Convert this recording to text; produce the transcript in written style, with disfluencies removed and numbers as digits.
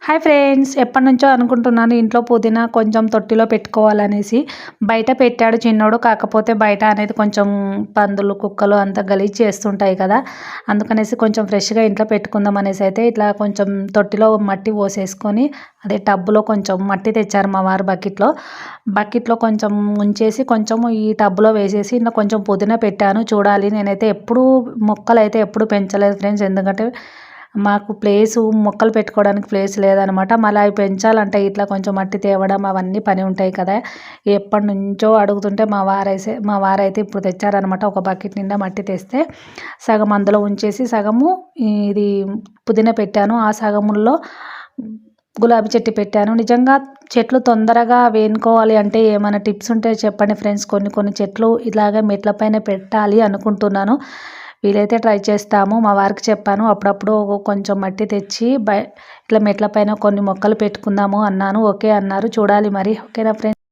Hi friends, ఎప్పటినుంచో అనుకుంటున్నాను ఇంట్లో పుదీనా కొంచెం తొట్టిలో పెట్టుకోవాలనేసి. బయట పెట్టాడు చిన్నోడు. కాకపోతే బయట అనేది కొంచెం పందులు, కుక్కలు అంతా గలీజ్ చేస్తుంటాయి కదా. అందుకనేసి కొంచెం ఫ్రెష్గా ఇంట్లో పెట్టుకుందాం అనేసి అయితే ఇట్లా కొంచెం తొట్టిలో మట్టి పోసేసుకొని, అదే టబ్బులో కొంచెం మట్టి తెచ్చారు మా వారు బకెట్లో కొంచెం ఉంచేసి కొంచెం ఈ టబ్లో వేసేసి ఇంకా కొంచెం పుదీనా పెట్టాను. చూడాలి, నేనైతే మొక్కలు అయితే ఎప్పుడు పెంచలేదు ఫ్రెండ్స్. ఎందుకంటే మాకు మొక్కలు పెట్టుకోవడానికి ప్లేస్ లేదనమాట. మళ్ళీ అవి పెంచాలంటే ఇట్లా కొంచెం మట్టి తేవడం అవన్నీ పని ఉంటాయి కదా. ఎప్పటి నుంచో అడుగుతుంటే మా వారైతే ఇప్పుడు తెచ్చారనమాట. ఒక బకెట్ నిండా మట్టి తెస్తే సగం అందులో ఉంచేసి సగము ఇది పుదీనా పెట్టాను. ఆ సగముల్లో గులాబీ చెట్టు పెట్టాను. నిజంగా చెట్లు తొందరగా వేనుకోవాలి అంటే ఏమైనా టిప్స్ ఉంటే చెప్పండి ఫ్రెండ్స్. కొన్ని చెట్లు ఇలాగ మెట్ల పైన పెట్టాలి అనుకుంటున్నాను. వీలైతే ట్రై చేస్తాము. మా వారికి చెప్పాను, అప్పుడప్పుడు కొంచెం మట్టి తెచ్చి ఇట్లా మెట్ల పైన కొన్ని మొక్కలు పెట్టుకుందాము అన్నాను. ఓకే అన్నారు. చూడాలి మరి. ఓకేనా ఫ్రెండ్స్.